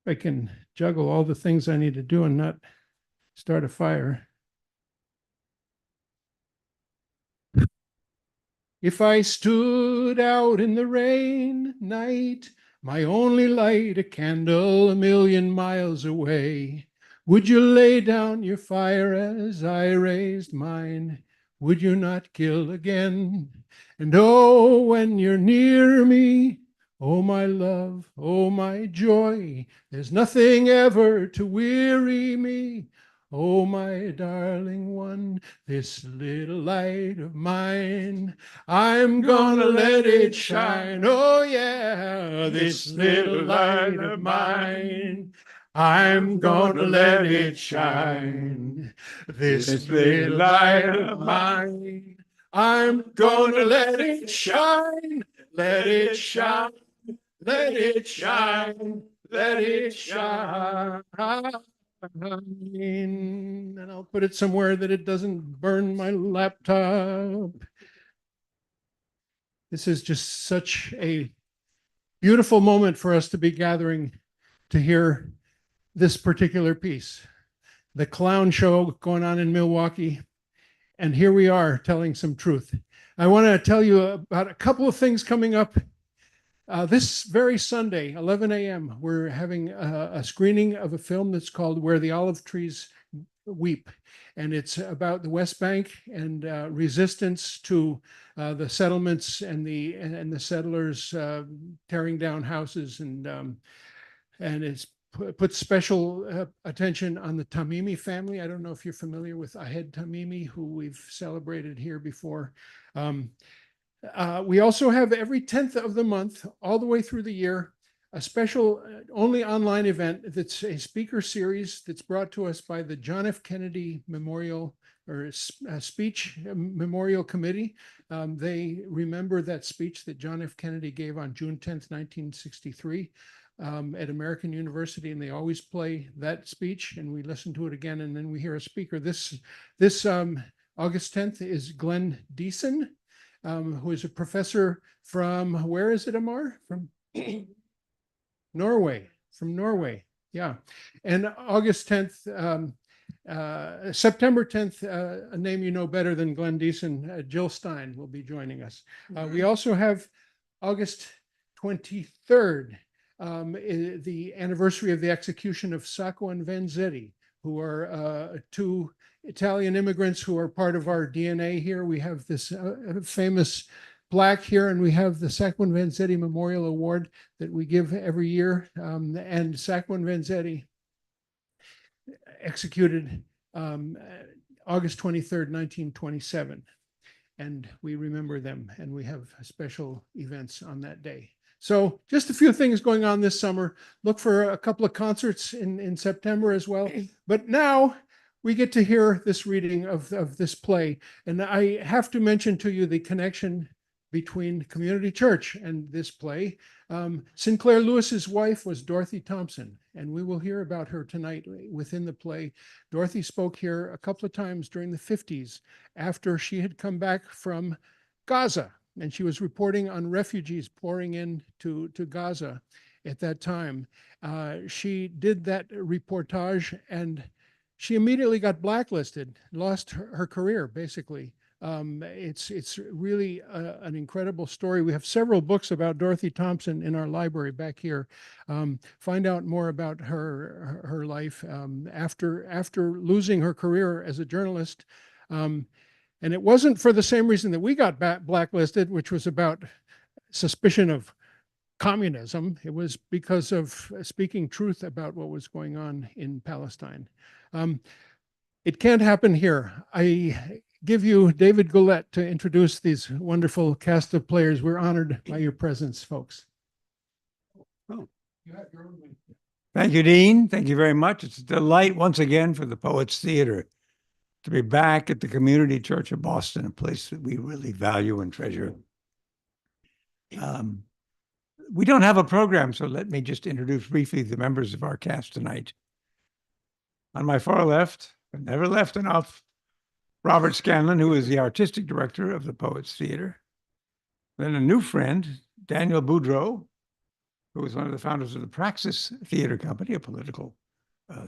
I can juggle all the things I need to do and not start a fire. If I stood out in the rain night, my only light, a candle a million miles away, would you lay down your fire as I raised mine? Would you not kill again? And oh, when you're near me, oh my love, oh my joy, there's nothing ever to weary me. Oh my darling one, this little light of mine, I'm gonna let it shine. Oh yeah, this little light of mine, I'm gonna let it shine. This little light of mine, I'm gonna let it shine. Let it shine. Let it shine. Let it shine. And I'll put it somewhere that it doesn't burn my laptop. This is just such a beautiful moment for us to be gathering to hear this particular piece. The clown show going on in Milwaukee. And here we are telling some truth. I want to tell you about a couple of things coming up. This very Sunday, 11 a.m., we're having a screening of a film that's called Where the Olive Trees Weep. And it's about the West Bank and resistance to the settlements and the settlers tearing down houses. And it's put special attention on the Tamimi family. I don't know if you're familiar with Ahed Tamimi, who we've celebrated here before. We also have every 10th of the month, all the way through the year, a special only online event that's a speaker series that's brought to us by the John F. Kennedy Memorial or Speech Memorial Committee. They remember that speech that John F. Kennedy gave on June 10th, 1963 at American University, and they always play that speech, and we listen to it again, and then we hear a speaker. This August 10th is Glenn Deason, who is a professor from, where is it, Amar? From Norway, yeah. And August 10th, September 10th, a name you know better than Glenn Deason, Jill Stein will be joining us. We also have August 23rd, the anniversary of the execution of Sacco and Vanzetti, who are two Italian immigrants who are part of our DNA here. We have this famous plaque here, and we have the Sacco and Vanzetti Memorial Award that we give every year. And Sacco and Vanzetti executed August 23rd, 1927. And we remember them, and we have special events on that day. So just a few things going on this summer. Look for a couple of concerts in September as well. But now we get to hear this reading of this play. And I have to mention to you the connection between Community Church and this play. Sinclair Lewis's wife was Dorothy Thompson, and we will hear about her tonight within the play. Dorothy spoke here a couple of times during the 50s after she had come back from Gaza, and she was reporting on refugees pouring into Gaza at that time. She did that reportage, and she immediately got blacklisted, lost her career, basically. It's really an incredible story. We have several books about Dorothy Thompson in our library back here. Find out more about her life after losing her career as a journalist. And it wasn't for the same reason that we got blacklisted, which was about suspicion of communism. It was because of speaking truth about what was going on in Palestine. It can't happen here. I give you David Gullette to introduce these wonderful cast of players. We're honored by your presence, folks. Oh. You have your own name. Thank you, Dean. Thank you very much. It's a delight once again for the Poets Theater to be back at the Community Church of Boston, a place that we really value and treasure. We don't have a program, so let me just introduce briefly the members of our cast tonight. On my far left, but never left enough, Robert Scanlon, who is the artistic director of the Poets Theater. Then a new friend, Daniel Boudreau, who was one of the founders of the Praxis Theater Company, a political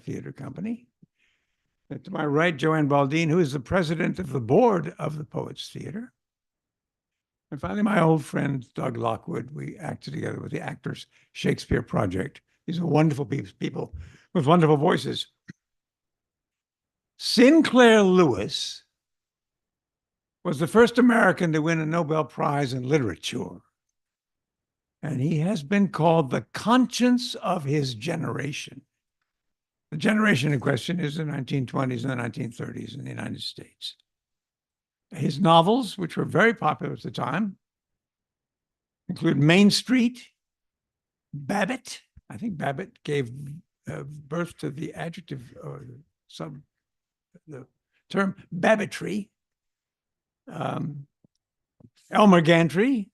theater company. And to my right, Joanne Baldine, who is the president of the board of the Poets Theater. And finally, my old friend, Doug Lockwood. We acted together with the Actors Shakespeare Project. These are wonderful people with wonderful voices. Sinclair Lewis was the first American to win a Nobel Prize in literature. And he has been called the conscience of his generation. The generation in question is the 1920s and the 1930s in the United States. His novels, which were very popular at the time, include Main Street, Babbitt. I think Babbitt gave birth to the adjective or the term Babbitry. Elmer Gantry,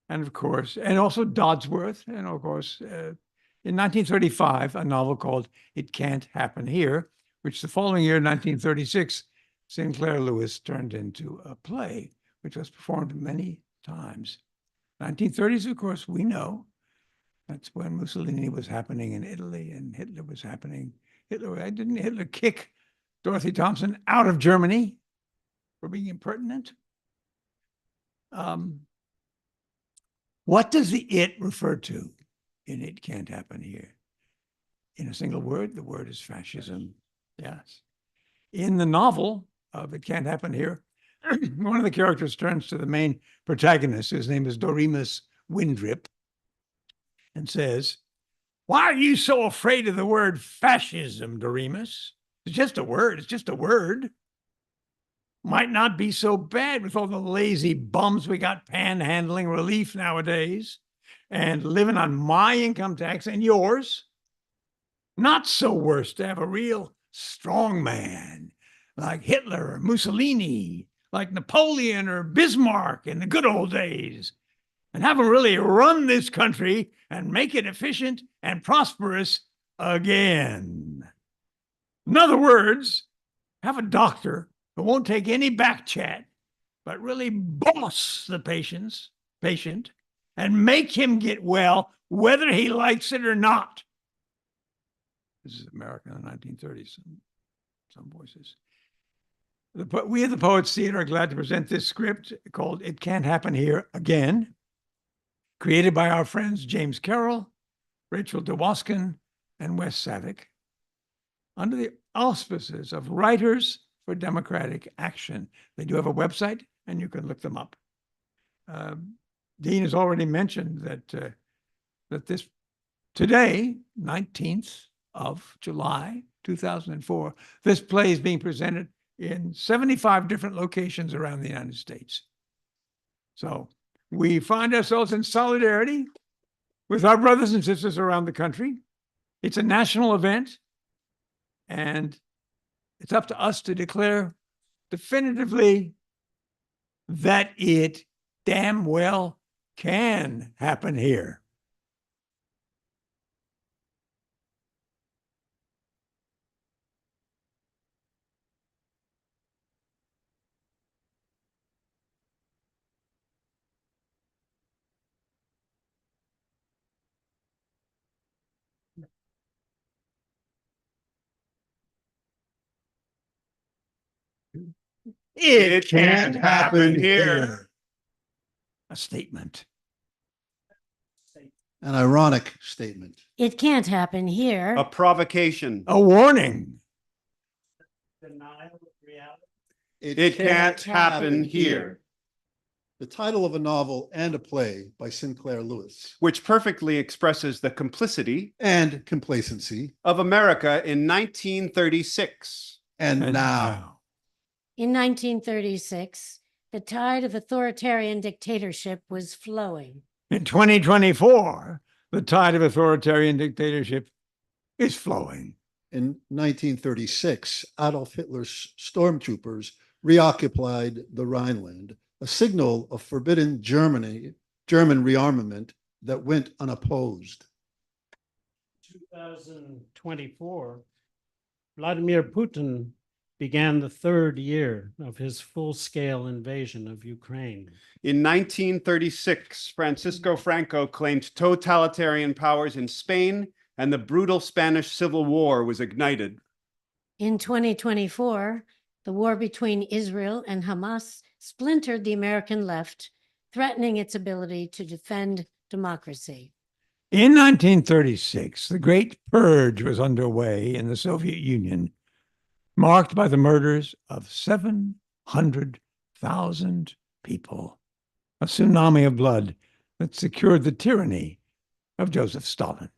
and of course, and also Dodsworth, and of course, in 1935, a novel called It Can't Happen Here, which the following year, 1936, Sinclair Lewis turned into a play, which was performed many times. 1930s, of course, we know. That's when Mussolini was happening in Italy and Hitler was happening. Didn't Hitler kick Dorothy Thompson out of Germany for being impertinent? What does the it refer to in It Can't Happen Here? In a single word, the word is fascism. Yes. In the novel of It Can't Happen Here, one of the characters turns to the main protagonist, whose name is Doremus Windrip, and says, "Why are you so afraid of the word fascism, Doremus? It's just a word. It's just a word. Might not be so bad with all the lazy bums we got panhandling relief nowadays and living on my income tax and yours. Not so worse to have a real strong man like Hitler or Mussolini, like Napoleon or Bismarck in the good old days, and have them really run this country and make it efficient and prosperous again. In other words, have a doctor who won't take any back chat, but really boss the patient and make him get well, whether he likes it or not." This is America in the 1930s, some voices. We at the Poets Theater are glad to present this script called It Can't Happen Here Again, created by our friends James Carroll, Rachel DeWaskin, and Wes Savick, under the auspices of Writers for Democratic Action. They do have a website, and you can look them up. Dean has already mentioned that this today, 19th of July, 2004, this play is being presented in 75 different locations around the United States. So we find ourselves in solidarity with our brothers and sisters around the country. It's a national event, and it's up to us to declare definitively that it damn well can happen here. It can't happen here. A statement. An ironic statement. It can't happen here. A provocation. A warning. Denial of reality. It can't happen here. The title of a novel and a play by Sinclair Lewis. Which perfectly expresses the complicity And complacency. of America in 1936. And now. In 1936, the tide of authoritarian dictatorship was flowing. In 2024, the tide of authoritarian dictatorship is flowing. In 1936, Adolf Hitler's stormtroopers reoccupied the Rhineland, a signal of forbidden German rearmament that went unopposed. 2024, Vladimir Putin began the third year of his full-scale invasion of Ukraine. In 1936, Francisco Franco claimed totalitarian powers in Spain, and the brutal Spanish Civil War was ignited. In 2024, the war between Israel and Hamas splintered the American left, threatening its ability to defend democracy. In 1936, the Great Purge was underway in the Soviet Union, marked by the murders of 700,000 people, a tsunami of blood that secured the tyranny of Joseph Stalin.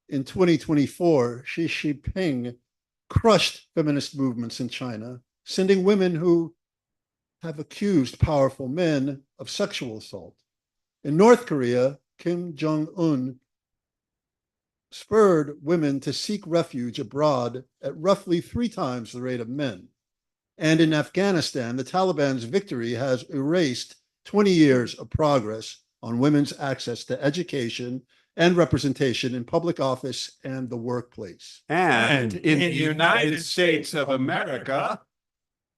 In 2024, Xi Jinping crushed feminist movements in China, sending women who have accused powerful men of sexual assault. In North Korea, Kim Jong-un spurred women to seek refuge abroad at roughly 3 times the rate of men. And in Afghanistan, the Taliban's victory has erased 20 years of progress on women's access to education and representation in public office and the workplace. And in the United States of America,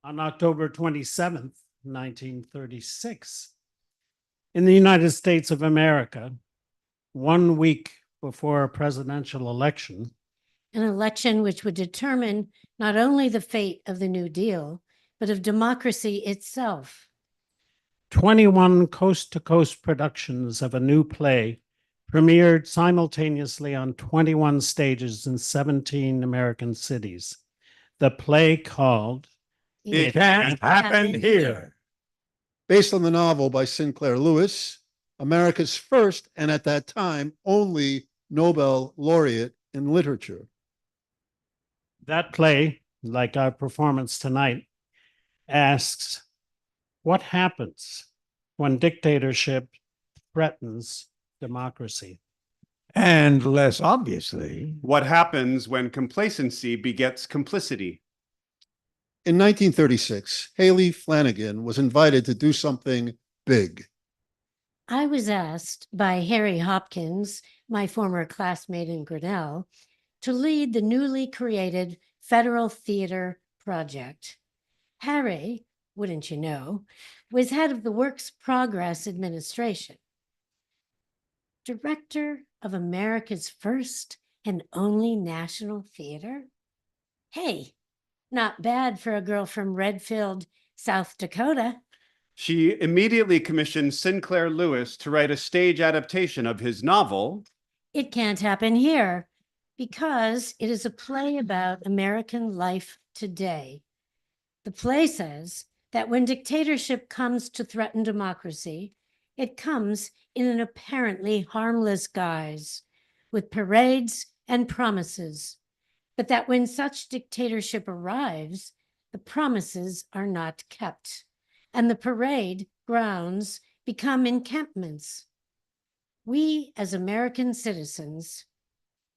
On October 27th, 1936, in the United States of America, 1 week before a presidential election, An election which would determine not only the fate of the New Deal, but of democracy itself. 21 coast-to-coast productions of a new play premiered simultaneously on 21 stages in 17 American cities. The play called It Can't happen here. Based on the novel by Sinclair Lewis, America's first and at that time only Nobel laureate in literature. That play, like our performance tonight, asks, what happens when dictatorship threatens democracy? And less obviously, what happens when complacency begets complicity? In 1936, Haley Flanagan was invited to do something big. I was asked by Harry Hopkins, my former classmate in Grinnell, to lead the newly created Federal Theater Project. Harry, wouldn't you know, was head of the Works Progress Administration, director of America's first and only national theater. Hey, not bad for a girl from Redfield, South Dakota. She immediately commissioned Sinclair Lewis to write a stage adaptation of his novel, It Can't Happen Here, because it is a play about American life today. The play says that when dictatorship comes to threaten democracy, it comes in an apparently harmless guise, with parades and promises, but that when such dictatorship arrives, the promises are not kept, and the parade grounds become encampments. We, as American citizens,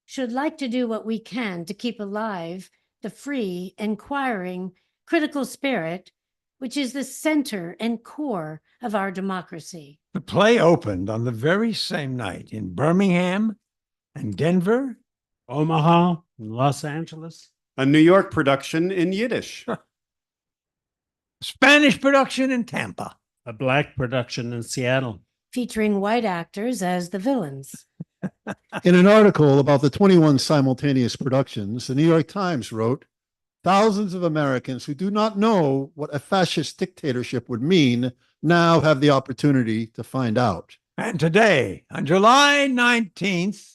should like to do what we can to keep alive the free, inquiring, critical spirit, which is the center and core of our democracy. the play opened on the very same night in Birmingham and Denver. Omaha, Los Angeles. a New York production in Yiddish. Spanish production in Tampa. A Black production in Seattle. Featuring white actors as the villains. In an article about the 21 simultaneous productions, the New York Times wrote, thousands of Americans who do not know what a fascist dictatorship would mean now have the opportunity to find out. And today, on July 19th,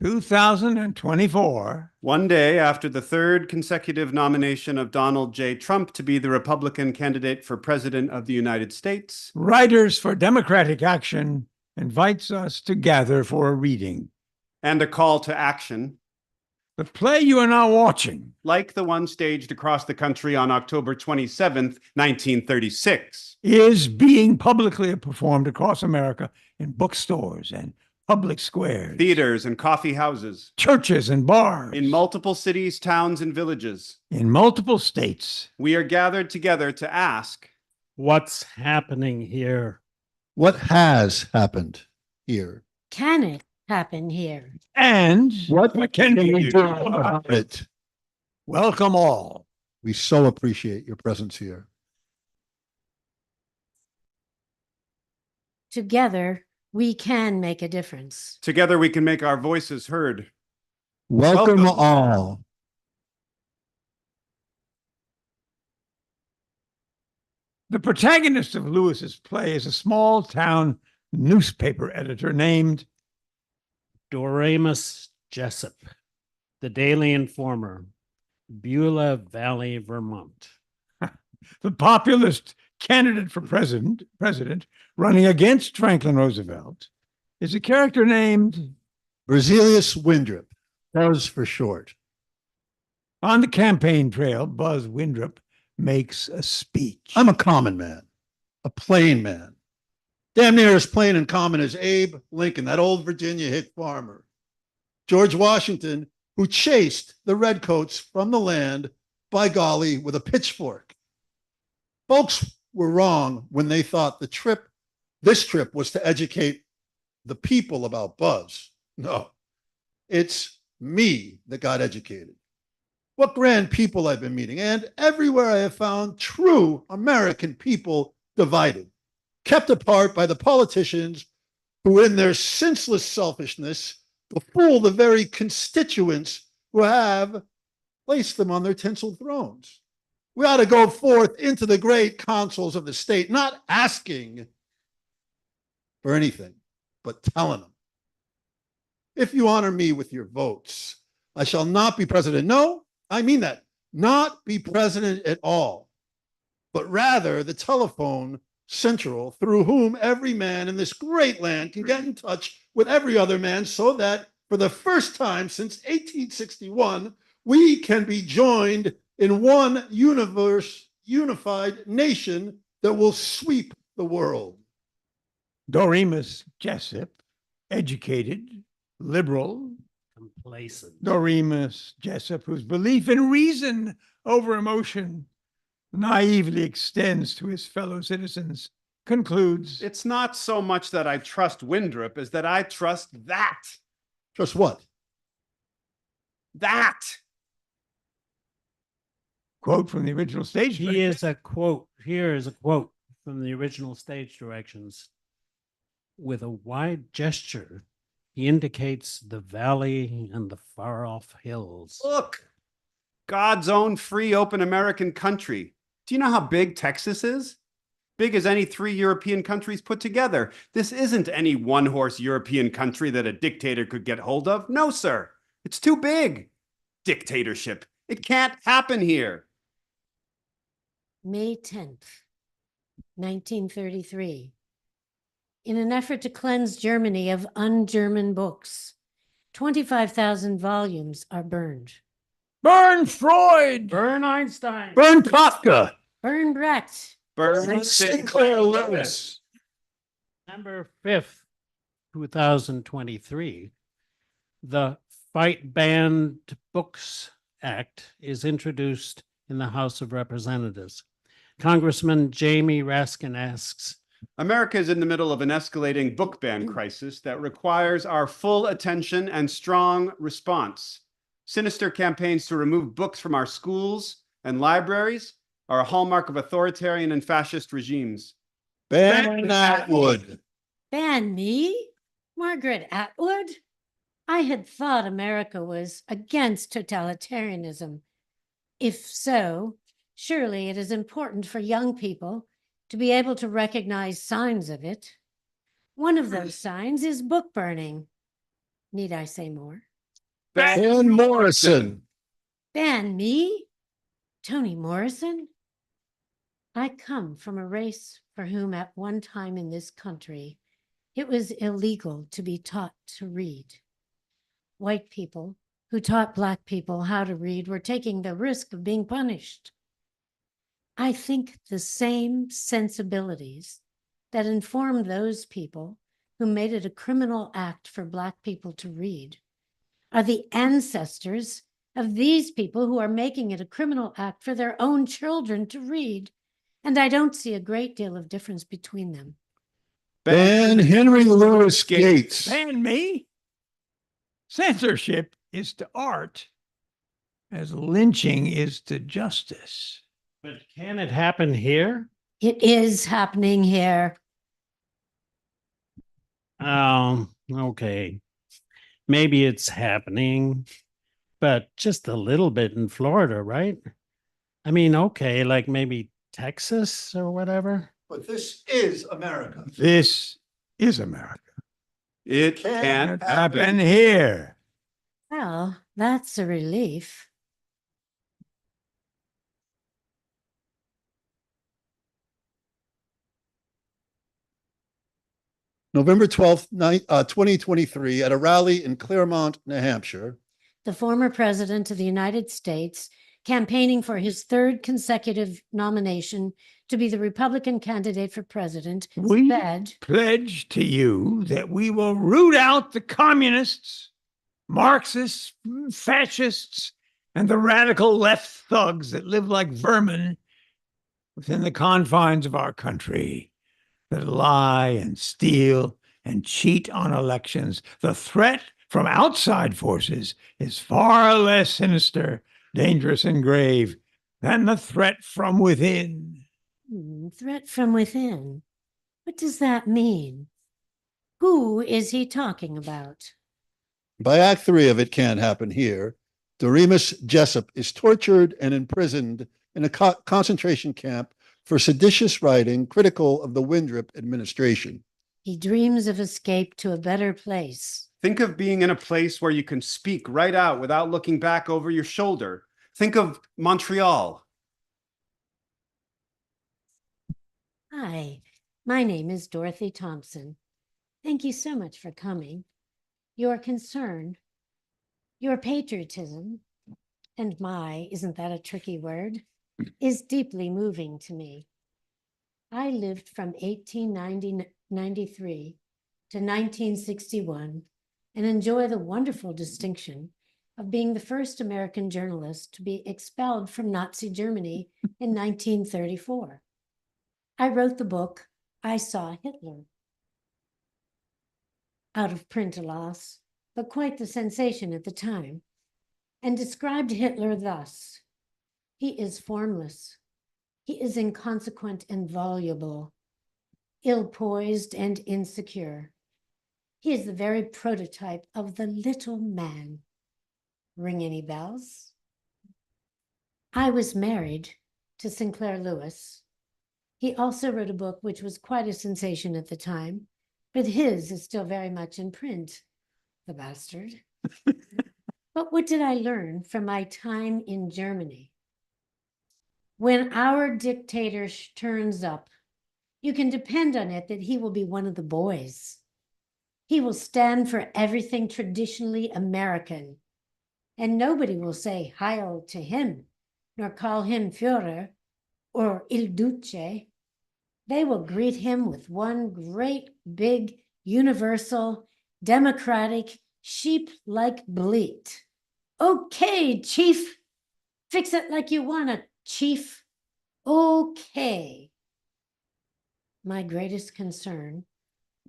2024, One day after the third consecutive nomination of Donald J. Trump to be the Republican candidate for President of the United States, Writers for Democratic Action invites us to gather for a reading. and a call to action, The play you are now watching like the one staged across the country on October 27th, 1936, is being publicly performed across America in bookstores and public squares, theaters and coffee houses, churches and bars, in multiple cities, towns, and villages. in multiple states. We are gathered together to ask, What's happening here? What has happened here? Can it happen here? And what can we do about it? It. Welcome all We so appreciate your presence here. Together, we can make a difference. Together we can make our voices heard. Welcome Welcome. all. The protagonist of Lewis's play is a small town newspaper editor named Doremus Jessup, the Daily Informer, Beulah Valley, Vermont. the populist candidate for president running against Franklin Roosevelt is a character named Berzelius Windrop, Buzz for short. on the campaign trail. Buzz Windrop makes a speech. I'm a common man, a plain man, damn near as plain and common as Abe Lincoln, that old Virginia hick farmer. George Washington, who chased the redcoats from the land, by golly, with a pitchfork. Folks were wrong when they thought this trip was to educate the people about Buzz. No, it's me that got educated. What grand people I've been meeting, and everywhere I have found true American people divided, kept apart by the politicians who, in their senseless selfishness, befool the very constituents who have placed them on their tinsel thrones. We ought to go forth into the great councils of the state, not asking for anything, but telling them, if you honor me with your votes, I shall not be president. No, I mean that, not be president at all, but rather the telephone central through whom every man in this great land can get in touch with every other man, so that for the first time since 1861, we can be joined in one unified nation that will sweep the world. Doremus Jessup, educated, liberal. Complacent. Doremus Jessup, whose belief in reason over emotion naively extends to his fellow citizens, concludes, It's not so much that I trust Windrop as that I trust that. Trust what? That. quote from the original stage. Here is a quote from the original stage directions. With a wide gesture, he indicates the valley and the far-off hills. Look, God's own free, open American country. Do you know how big Texas is? Big as any 3 European countries put together. This isn't any one-horse European country that a dictator could get hold of. No, sir. It's too big. Dictatorship. It can't happen here. May 10th, 1933. In an effort to cleanse Germany of un-German books, 25,000 volumes are burned. Burn Freud! Burn Einstein. Burn Kafka! Burn Brecht. Burn Sinclair Lewis! December 5th, 2023, the Fight Banned Books Act is introduced in the House of Representatives. Congressman Jamie Raskin asks, America is in the middle of an escalating book ban crisis that requires our full attention and strong response. Sinister campaigns to remove books from our schools and libraries are a hallmark of authoritarian and fascist regimes. Ban Atwood! Ban me? Margaret Atwood? I had thought America was against totalitarianism. If so, surely it is important for young people to be able to recognize signs of it. One of those signs is book burning. Need I say more? Van Morrison! Ban me? Toni Morrison? I come from a race for whom at one time in this country, it was illegal to be taught to read. White people who taught Black people how to read were taking the risk of being punished. I think the same sensibilities that informed those people who made it a criminal act for Black people to read are the ancestors of these people who are making it a criminal act for their own children to read. And I don't see a great deal of difference between them. Ban Henry Louis Gates! Ban me? Censorship is to art as lynching is to justice. But can it happen here? It is happening here. Okay. Maybe it's happening, but just a little bit in Florida, right? I mean, okay, like maybe Texas or whatever. But this is America. This is America. It Can't can't Happen happen. here. Well, that's a relief. November 12th, 2023, at a rally in Claremont, New Hampshire, The former president of the United States, campaigning for his third consecutive nomination to be the Republican candidate for president, We said, pledge to you that we will root out the communists, Marxists, fascists, and the radical left thugs that live like vermin within the confines of our country, that lie and steal and cheat on elections. The threat from outside forces is far less sinister, dangerous, and grave than the threat from within. Threat from within. What does that mean? Who is he talking about? by Act 3 of It Can't Happen Here, Doremus Jessup is tortured and imprisoned in a concentration camp for seditious writing critical of the Windrip administration. He dreams of escape to a better place. Think of being in a place where you can speak right out without looking back over your shoulder. Think of Montreal. Hi, my name is Dorothy Thompson. Thank you so much for coming. Your concern, your patriotism, and isn't that a tricky word, is deeply moving to me. I lived from 1893 to 1961 and enjoy the wonderful distinction of being the first American journalist to be expelled from Nazi Germany in 1934. I wrote the book, I Saw Hitler. Out of print, alas, but quite the sensation at the time, and described Hitler thus: he is formless, he is inconsequent and voluble, ill-poised and insecure. He is the very prototype of the little man. Ring any bells? I was married to Sinclair Lewis. He also wrote a book which was quite a sensation at the time, but his is still very much in print, the bastard. But what did I learn from my time in Germany? When our dictator turns up, you can depend on it that he will be one of the boys. He will stand for everything traditionally American, and nobody will say Heil to him, nor call him Führer or Il Duce. They will greet him with one great, big, universal, democratic, sheep-like bleat. Okay, chief. Fix it like you want it, chief. Okay. My greatest concern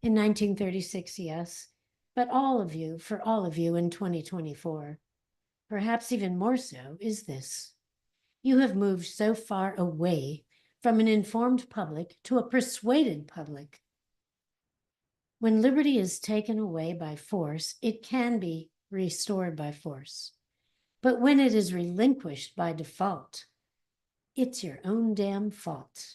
in 1936, yes, but for all of you in 2024, perhaps even more so, is this. You have moved so far away from an informed public to a persuaded public. When liberty is taken away by force, it can be restored by force. But when it is relinquished by default, it's your own damn fault.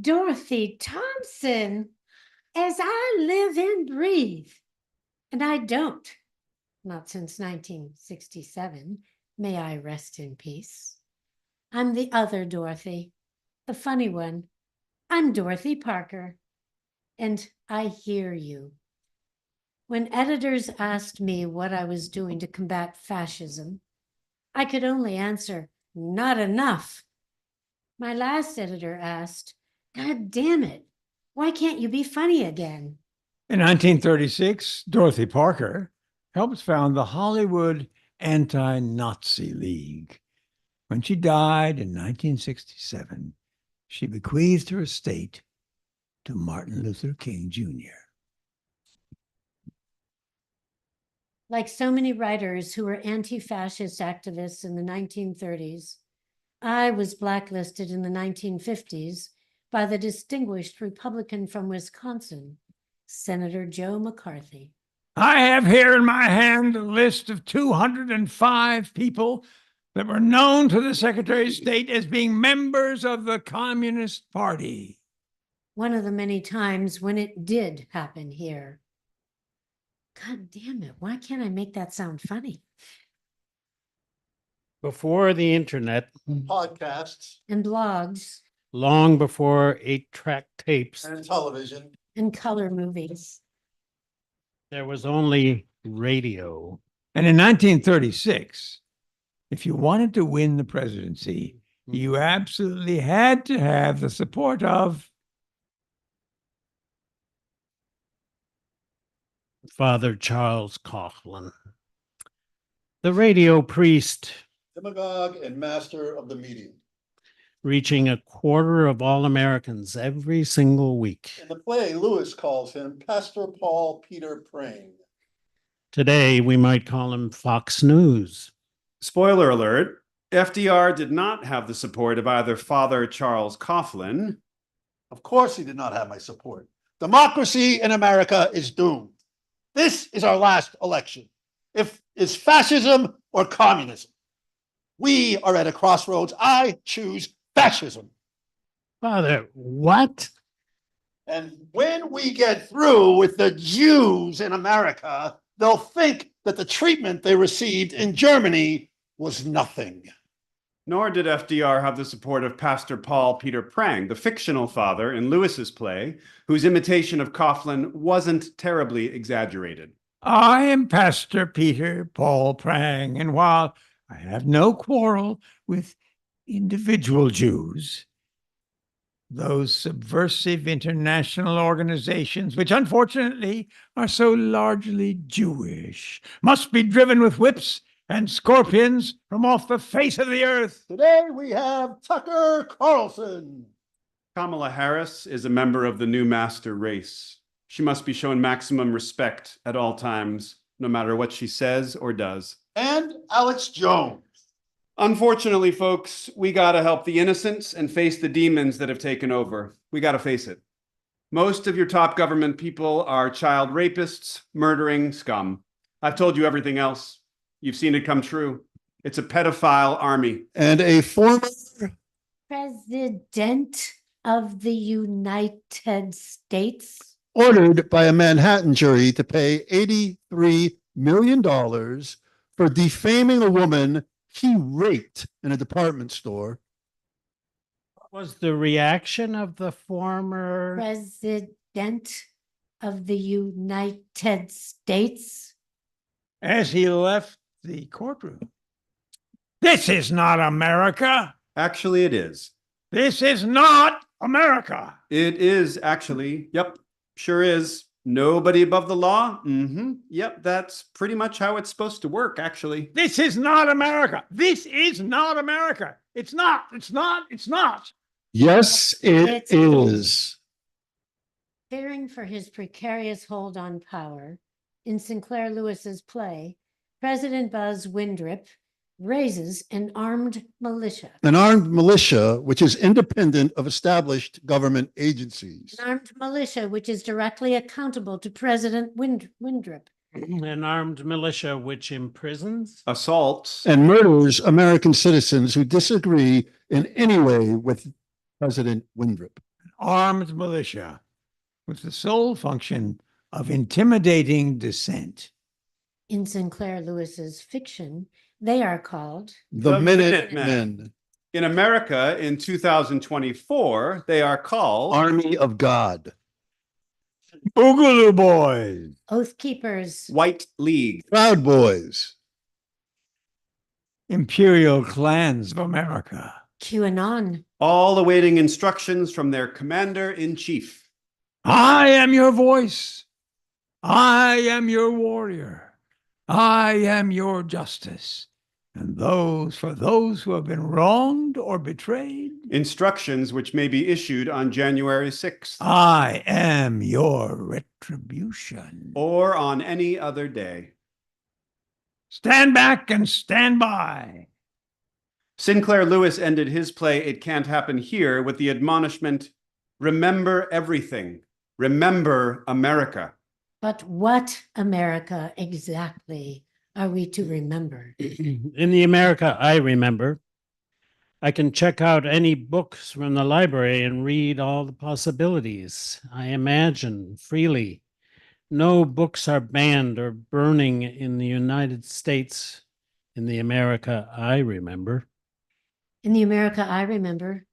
Dorothy Thompson, as I live and breathe, and I don't, not since 1967, may I rest in peace. I'm the other Dorothy, the funny one. I'm Dorothy Parker, and I hear you. When editors asked me what I was doing to combat fascism, I could only answer, not enough. My last editor asked, God damn it, why can't you be funny again? In 1936, Dorothy Parker helped found the Hollywood Anti-Nazi League. When she died in 1967, she bequeathed her estate to Martin Luther King Jr. Like so many writers who were anti-fascist activists in the 1930s, I was blacklisted in the 1950s by the distinguished Republican from Wisconsin, Senator Joe McCarthy. I have here in my hand a list of 205 people that were known to the Secretary of State as being members of the Communist Party. One of the many times when it did happen here. God damn it, why can't I make that sound funny? Before the internet, Podcasts And blogs long before 8-track tapes, and television. and color movies. there was only radio. And in 1936, if you wanted to win the presidency, you absolutely had to have the support of Father Charles Coughlin, the radio priest, Demagogue and master of the medium. reaching a quarter of all Americans every single week. In the play, Lewis calls him Pastor Paul Peter Prang. Today, we might call him Fox News. Spoiler alert, FDR did not have the support of either Father Charles Coughlin. Of course, he did not have my support. Democracy in America is doomed. This is our last election. Is fascism or communism? We are at a crossroads. I choose fascism. Father, what? And when we get through with the Jews in America, they'll think that the treatment they received in Germany was nothing. Nor did FDR have the support of Pastor Paul Peter Prang, the fictional father in Lewis's play, whose imitation of Coughlin wasn't terribly exaggerated. I am Pastor Peter Paul Prang, and while I have no quarrel with individual Jews, those subversive international organizations, which unfortunately are so largely Jewish, must be driven with whips and scorpions from off the face of the earth. Today we have Tucker Carlson. Kamala Harris is a member of the new master race. She must be shown maximum respect at all times, no matter what she says or does. And Alex Jones. Unfortunately, folks, we gotta help the innocents and face the demons that have taken over. We gotta face it. Most of your top government people are child rapists, murdering scum. I've told you everything else. You've seen it come true. It's a pedophile army. And a former President of the United States. ordered by a Manhattan jury to pay $83 million for defaming a woman he raped in a department store. What was the reaction of the former? President of the United States. As he left the courtroom. This is not America. Actually, it is. This is not America. It is actually. Yep, sure is. Nobody above the law? Yep, that's pretty much how it's supposed to work, actually. This is not America. This is not America. It's not. It's not. It's not. Yes, it It's- is. Fearing for his precarious hold on power, in Sinclair Lewis's play, President Buzz Windrip raises an armed militia. An armed militia, which is independent of established government agencies. An armed militia which is directly accountable to President Windrip. An armed militia which imprisons? Assaults. And murders American citizens who disagree in any way with President Windrip. Armed militia with the sole function of intimidating dissent. In Sinclair Lewis's fiction, they are called The The Minutemen. Minutemen. In America in 2024, they are called Army of God. Boogaloo Boys. Oath Keepers, White League. Proud Boys. Imperial clans of America. QAnon, All awaiting instructions from their commander-in-chief. I am your voice. I am your warrior. I am your justice. And for those who have been wronged or betrayed, Instructions which may be issued on January 6th I am your retribution. or on any other day. Stand back and stand by. Sinclair Lewis ended his play, It Can't Happen Here, with the admonishment, remember everything. Remember America. But what America exactly are we to remember? In the America I remember, I can check out any books from the library and read all the possibilities. I imagine freely. No books are banned or burning in the United States in the America I remember. In the America I remember,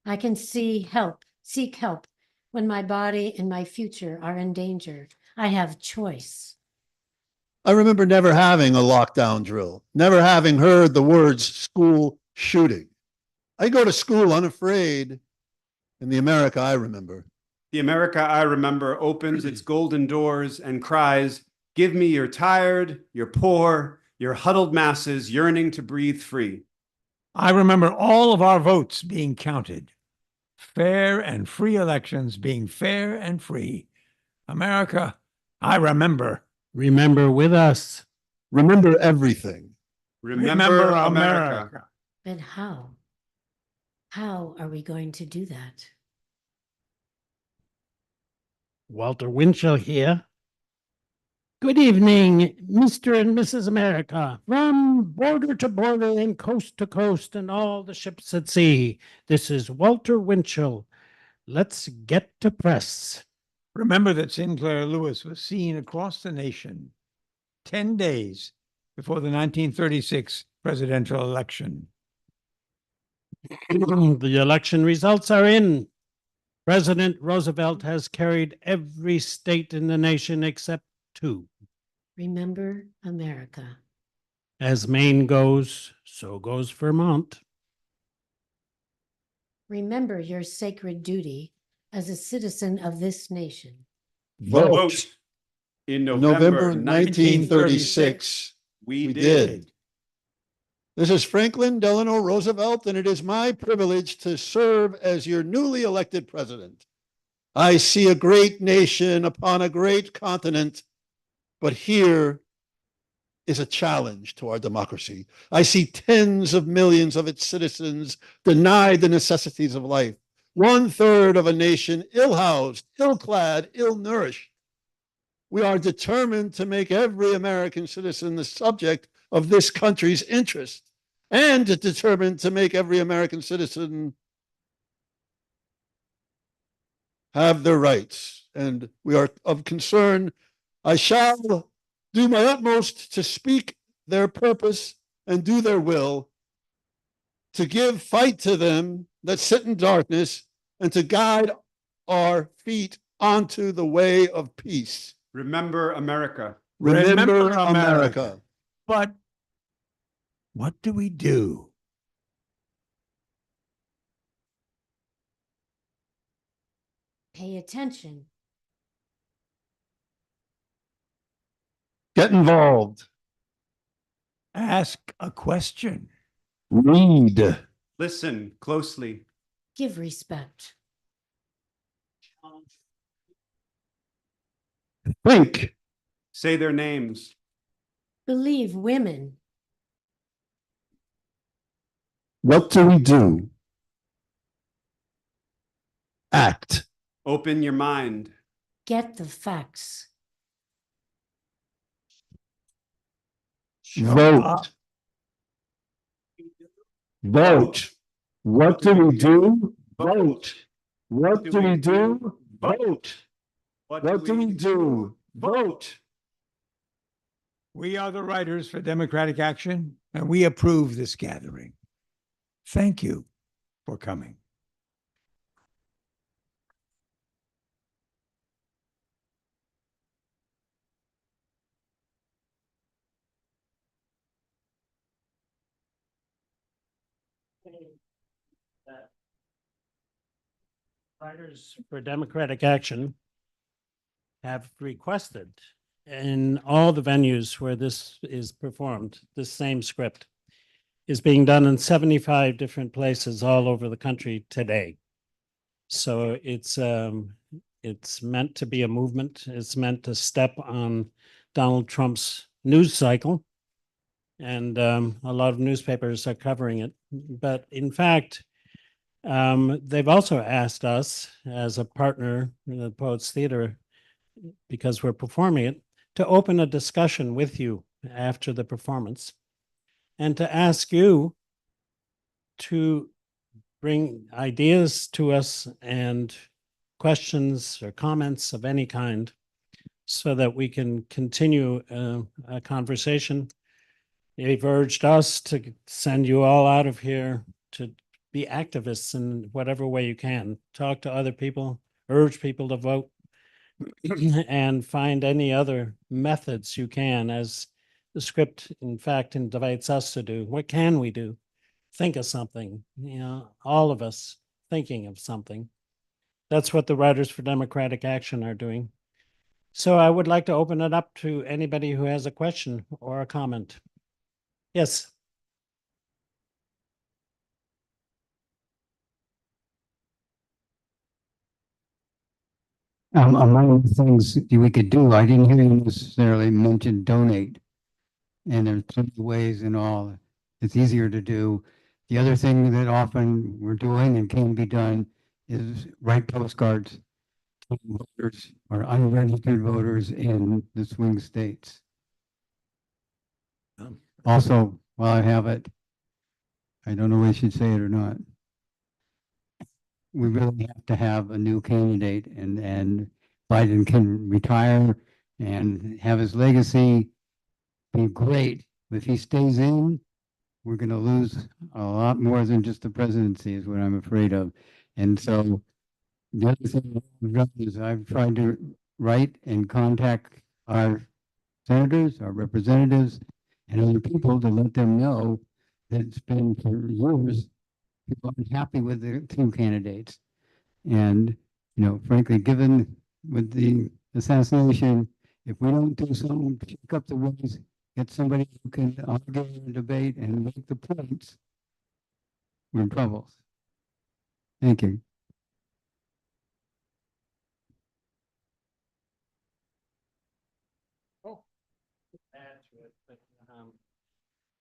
I can seek help when my body and my future are in danger. I have choice. I remember never having a lockdown drill, never having heard the words school shooting. I go to school unafraid in the America I remember. The America I remember opens its golden doors and cries, give me your tired, your poor, your huddled masses yearning to breathe free. I remember all of our votes being counted, fair and free elections being fair and free. America, I remember. Remember with us. Remember everything. Remember America. But how? How are we going to do that? Walter Winchell here. Good evening, Mr. and Mrs. America, from border to border and coast to coast and all the ships at sea. This is Walter Winchell. Let's get to press. Remember that Sinclair Lewis was seen across the nation 10 days before the 1936 presidential election. The election results are in. President Roosevelt has carried every state in the nation except 2. Remember America. As Maine goes, so goes Vermont. Remember your sacred duty as a citizen of this nation. Vote. In November 1936, we we did. did. This is Franklin Delano Roosevelt, and it is my privilege to serve as your newly elected president. I see a great nation upon a great continent, but here is a challenge to our democracy. I see tens of millions of its citizens denied the necessities of life. 1/3 of a nation ill-housed, ill-clad, ill-nourished. We are determined to make every American citizen the subject of this country's interest, and determined to make every American citizen have their rights. And we are of concern. I shall do my utmost to speak their purpose and do their will, to give fight to them that sit in darkness, and to guide our feet onto the way of peace. Remember America. Remember America. But what do we do? Pay attention. Get involved. Ask a question. Read. Listen closely. Give respect. Think. Say their names. Believe women. What do we do? Act. Open your mind. Get the facts. Vote. Vote. What do we do? Vote. What do we do? Vote. What do we do? Vote. We are the writers for Democratic Action, and we approve this gathering. Thank you for coming. Writers for Democratic Action have requested in all the venues where this is performed, this same script is being done in 75 different places all over the country today. So it's meant to be a movement. It's meant to step on Donald Trump's news cycle and a lot of newspapers are covering it. But in fact, they've also asked us as a partner in the Poets Theater, because we're performing it, to open a discussion with you after the performance and to ask you to bring ideas to us and questions or comments of any kind so that we can continue a conversation. They've urged us to send you all out of here to be activists in whatever way you can. Talk to other people, urge people to vote, and find any other methods you can, as the script, in fact, invites us to do. What can we do? Think of something, all of us thinking of something. That's what the Writers for Democratic Action are doing. So I would like to open it up to anybody who has a question or a comment. Yes. Among the things that we could do, I didn't hear you necessarily mention donate. And there's plenty of ways and all. It's easier to do. The other thing that often we're doing and can be done is write postcards to voters or unregistered voters in the swing states. Also, while I have it, I don't know if I should say it or not. We really have to have a new candidate, and Biden can retire and have his legacy be great. If he stays in, we're going to lose a lot more than just the presidency is what I'm afraid of. And so the other thing I've done is I've tried to write and contact our senators, our representatives, and other people to let them know that it's been for years people aren't happy with the two candidates. And, frankly, given with the assassination, if we don't do something to pick up the ways, get somebody who can argue and debate and make the points, we're in trouble. Thank you.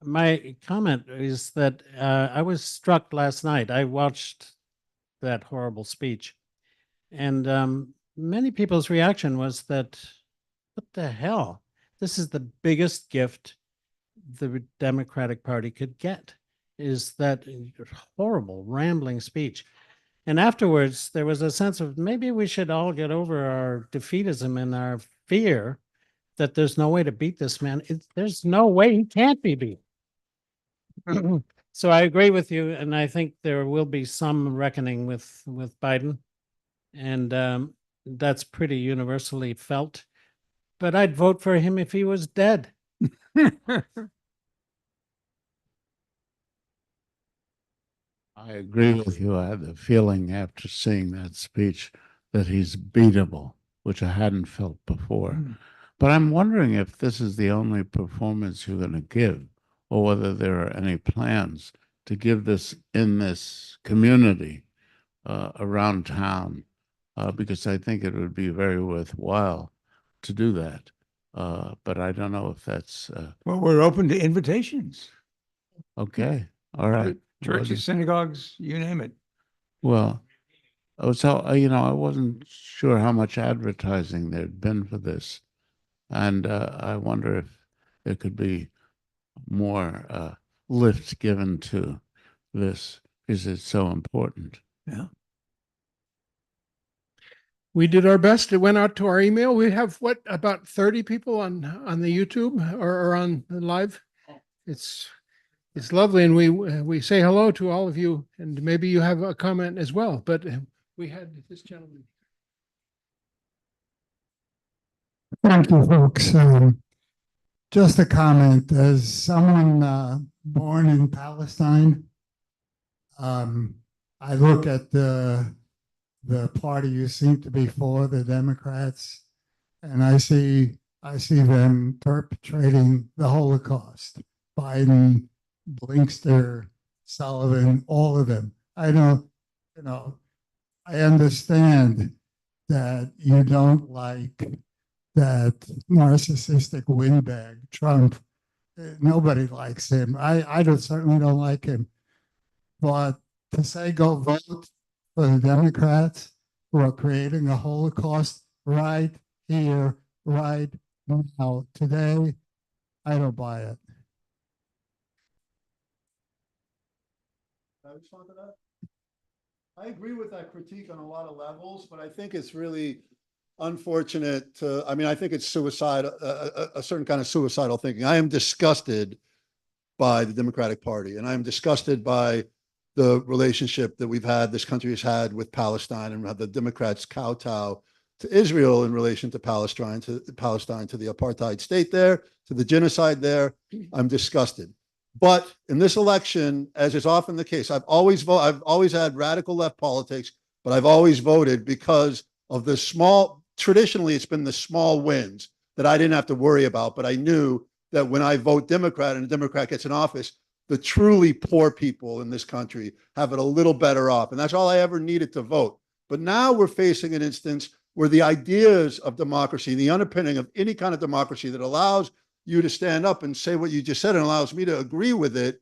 My comment is that I was struck last night. I watched that horrible speech, and many people's reaction was that, what the hell? This is the biggest gift the Democratic Party could get, is that horrible, rambling speech. And afterwards, there was a sense of maybe we should all get over our defeatism and our fear that there's no way to beat this man. There's no way he can't be beat. So I agree with you, and I think there will be some reckoning with Biden, and that's pretty universally felt. But I'd vote for him if he was dead. I agree with you. I had the feeling after seeing that speech that he's beatable, which I hadn't felt before. But I'm wondering if this is the only performance you're going to give, or whether there are any plans to give this in this community around town, because I think it would be very worthwhile to do that. But I don't know if that's Well, we're open to invitations. okay. All right. Churches, synagogues, you name it. Well, so, I wasn't sure how much advertising there'd been for this. And I wonder if there could be more lift given to this, because it's so important. Yeah. We did our best. It went out to our email. We have about 30 people on the YouTube or on the live. It's lovely, and we say hello to all of you, and maybe you have a comment as well. But we had this gentleman. Thank you, folks. Just a comment, as someone born in Palestine, I look at the party you seem to be for, the Democrats, and I see them perpetrating the Holocaust. Biden, Blinkster, Sullivan, all of them. I understand that you don't like that narcissistic windbag, Trump, nobody likes him. I certainly don't like him. But to say go vote for the Democrats who are creating a Holocaust right here, right now, today, I don't buy it. Can I respond to that? I agree with that critique on a lot of levels, but I think it's really unfortunate to, I mean, I think it's suicide, a certain kind of suicidal thinking. I am disgusted by the Democratic Party, and I am disgusted by the relationship that this country has had with Palestine, and how the Democrats kowtow to Israel in relation to Palestine, to the apartheid state there, to the genocide there. I'm disgusted. But in this election, as is often the case, I've always had radical left politics, but I've always voted because of the small, traditionally it's been the small wins that I didn't have to worry about, but I knew that when I vote Democrat and a Democrat gets in office, the truly poor people in this country have it a little better off. And that's all I ever needed to vote. But now we're facing an instance where the ideas of democracy, the underpinning of any kind of democracy that allows you to stand up and say what you just said and allows me to agree with it,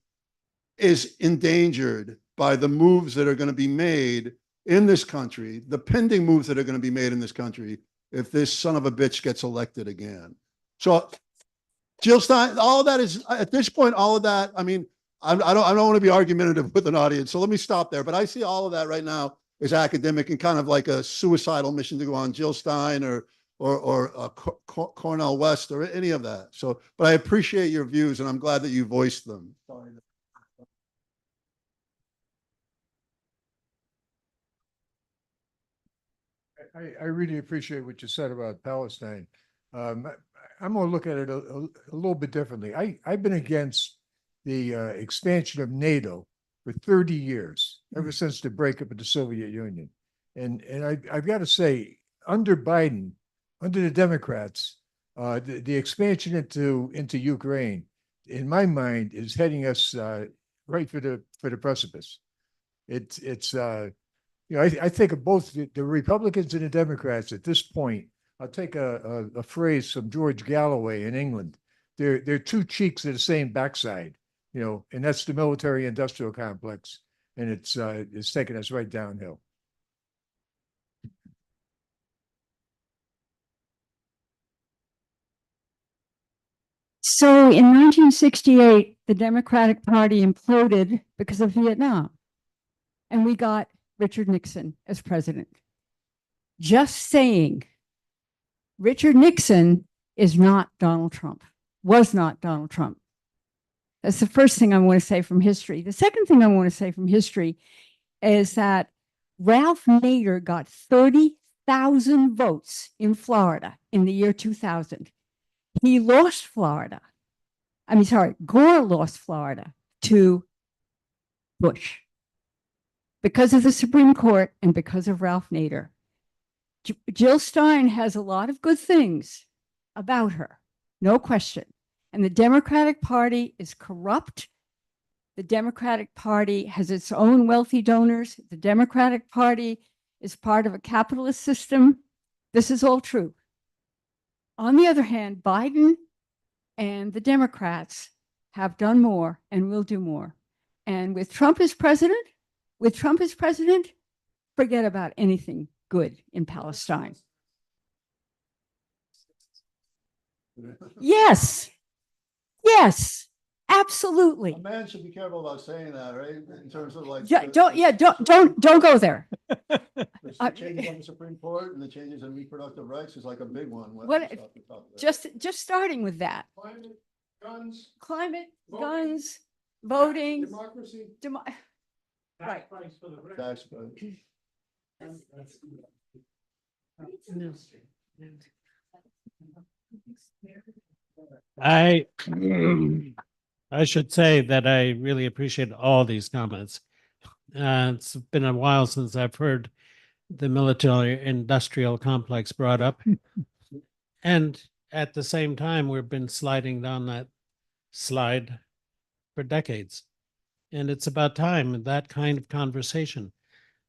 is endangered by the moves that are going to be made in this country, the pending moves that are going to be made in this country if this son of a bitch gets elected again. So Jill Stein, all of that is, at this point, all of that, I mean, I don't want to be argumentative with an audience, so let me stop there. But I see all of that right now as academic and kind of like a suicidal mission to go on Jill Stein or Cornell West or any of that. So, but I appreciate your views, and I'm glad that you voiced them. Sorry. I really appreciate what you said about Palestine. I'm going to look at it a little bit differently. I've been against the expansion of NATO for 30 years, ever since the breakup of the Soviet Union. And I've got to say, under Biden, under the Democrats, the expansion into Ukraine, in my mind, is heading us right for the precipice. I think of both the Republicans and the Democrats at this point. I'll take a phrase from George Galloway in England. They're two cheeks of the same backside, and that's the military-industrial complex, and it's taking us right downhill. So in 1968, the Democratic Party imploded because of Vietnam, and we got Richard Nixon as president. Just saying, Richard Nixon is not Donald Trump, was not Donald Trump. That's the first thing I want to say from history. The second thing I want to say from history is that Ralph Nader got 30,000 votes in Florida in the year 2000. He lost Florida. Gore lost Florida to Bush because of the Supreme Court and because of Ralph Nader. Jill Stein has a lot of good things about her, no question. And the Democratic Party is corrupt. The Democratic Party has its own wealthy donors. The Democratic Party is part of a capitalist system. This is all true. On the other hand, Biden and the Democrats have done more and will do more. And with Trump as president, forget about anything good in Palestine. Yes, absolutely. A man should be careful about saying that, right? In terms of like, don't go there. the changes on the Supreme Court and the changes in reproductive rights is like a big one. Just starting with that. Climate, guns, voting, democracy. Right. Tax I should say that I really appreciate all these comments. It's been a while since I've heard the military-industrial complex brought up. And at the same time, we've been sliding down that slide for decades. And it's about time, that kind of conversation.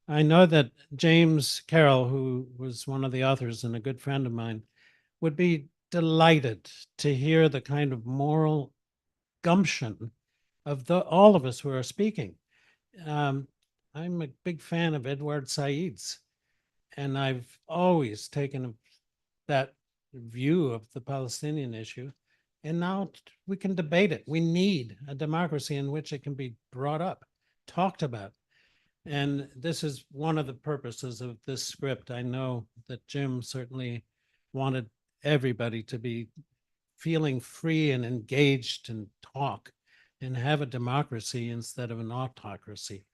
I know that James Carroll, who was one of the authors and a good friend of mine, would be delighted to hear the kind of moral gumption of all of us who are speaking. I'm a big fan of Edward Said's, and I've always taken that view of the Palestinian issue. And now we can debate it. We need a democracy in which it can be brought up, talked about. And this is one of the purposes of this script. I know that Jim certainly wanted everybody to be feeling free and engaged and talk and have a democracy instead of an autocracy.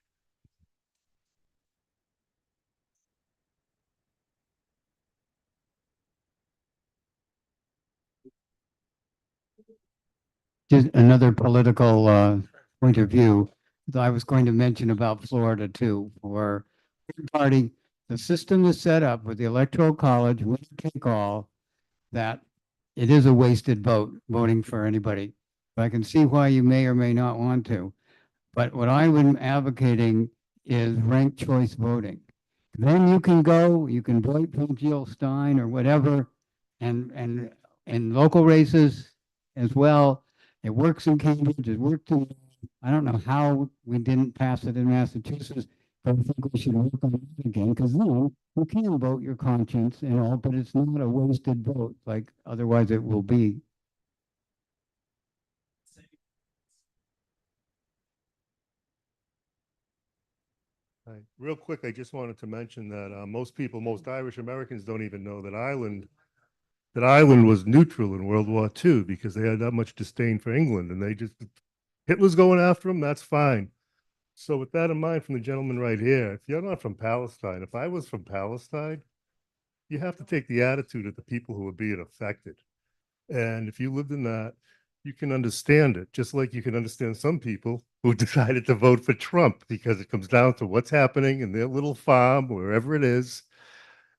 Just another political point of view that I was going to mention about Florida too. For Green Party, the system is set up with the Electoral College, winner take all, that it is a wasted vote voting for anybody. But I can see why you may or may not want to. But what I am advocating is ranked choice voting. Then you can go, you can vote for Jill Stein or whatever, and in local races as well. It works in Cambridge, it worked in, I don't know how we didn't pass it in Massachusetts, but I think we should work on it again, because no, you can vote your conscience and all, but it's not a wasted vote like otherwise it will be. Right. Real quick, I just wanted to mention that most people, most Irish Americans don't even know that Ireland was neutral in World War II because they had that much disdain for England, and they just, Hitler's going after them, that's fine. So with that in mind from the gentleman right here, if you're not from Palestine, if I was from Palestine, you have to take the attitude of the people who are being affected. And if you lived in that, you can understand it, just like you can understand some people who decided to vote for Trump because it comes down to what's happening in their little farm, wherever it is.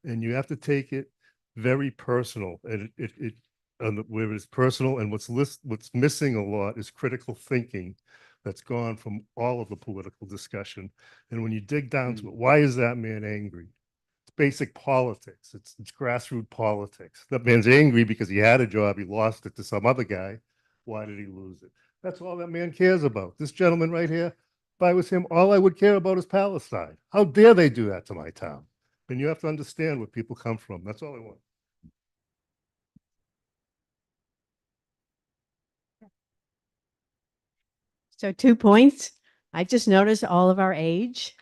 And you have to take it very personal, and where it's personal, and what's missing a lot is critical thinking that's gone from all of the political discussion. And when you dig down to it, why is that man angry? It's basic politics. It's grassroots politics. That man's angry because he had a job, he lost it to some other guy. Why did he lose it? That's all that man cares about. This gentleman right here, if I was him, all I would care about is Palestine. How dare they do that to my town? And you have to understand where people come from. That's all I want. So 2 points. I just noticed all of our age,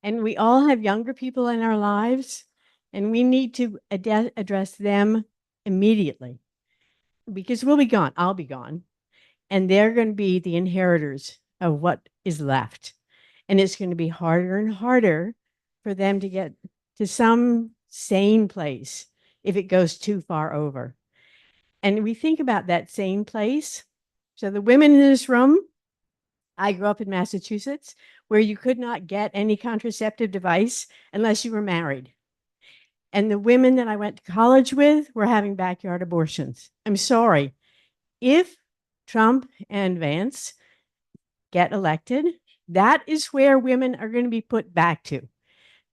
and we all have younger people in our lives, and we need to address them immediately because we'll be gone. I'll be gone, and they're going to be the inheritors of what is left. And it's going to be harder and harder for them to get to some sane place if it goes too far over. And we think about that sane place. So the women in this room, I grew up in Massachusetts, where you could not get any contraceptive device unless you were married. And the women that I went to college with were having backyard abortions. I'm sorry. If Trump and Vance get elected, that is where women are going to be put back to.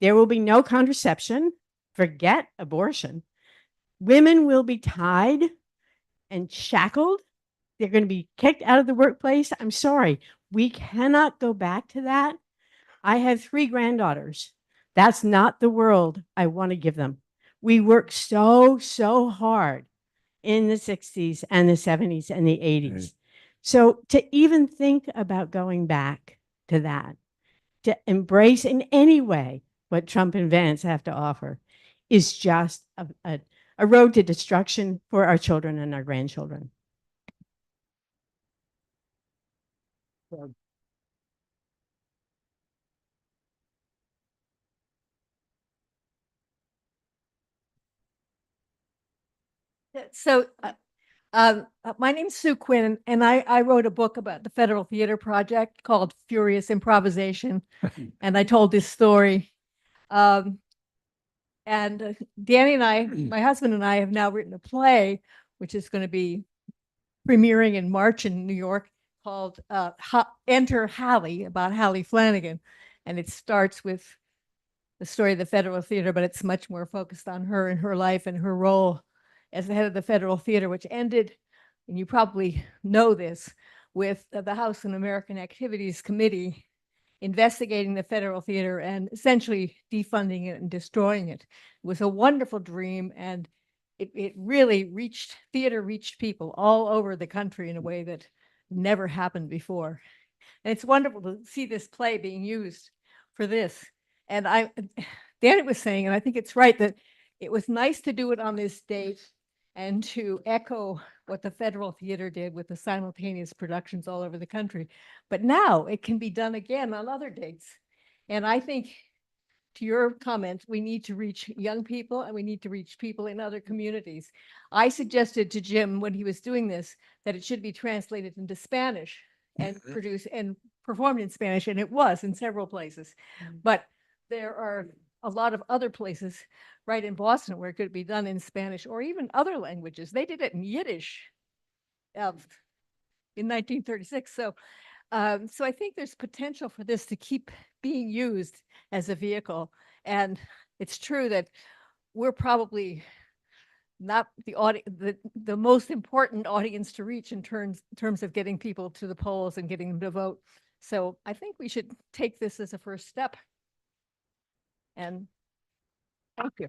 There will be no contraception. Forget abortion. Women will be tied and shackled. They're going to be kicked out of the workplace. I'm sorry. We cannot go back to that. I have 3 granddaughters. That's not the world I want to give them. We worked so hard in the 60s and the 70s and the 80s. Right. So to even think about going back to that, to embrace in any way what Trump and Vance have to offer, is just a road to destruction for our children and our grandchildren. So my name's Sue Quinn, and I wrote a book about the Federal Theater Project called Furious Improvisation. And I told this story. And Danny and I, my husband and I, have now written a play, which is going to be premiering in March in New York, called Enter Hallie, about Hallie Flanagan. And it starts with the story of the Federal Theater, but it's much more focused on her and her life and her role as the head of the Federal Theater, which ended, and you probably know this, with the House Un-American Activities Committee investigating the Federal Theater and essentially defunding it and destroying it. It was a wonderful dream, and it really reached people all over the country in a way that never happened before. And it's wonderful to see this play being used for this. And Danny was saying, and I think it's right, that it was nice to do it on this date and to echo what the Federal Theater did with the simultaneous productions all over the country. But now it can be done again on other dates. And I think, to your comment, we need to reach young people and we need to reach people in other communities. I suggested to Jim when he was doing this that it should be translated into Spanish and produced and performed in Spanish, and it was in several places. But there are a lot of other places right in Boston where it could be done in Spanish or even other languages. They did it in Yiddish in 1936. So I think there's potential for this to keep being used as a vehicle. And it's true that we're probably not the most important audience to reach in terms of getting people to the polls and getting them to vote. So I think we should take this as a first step. And thank you.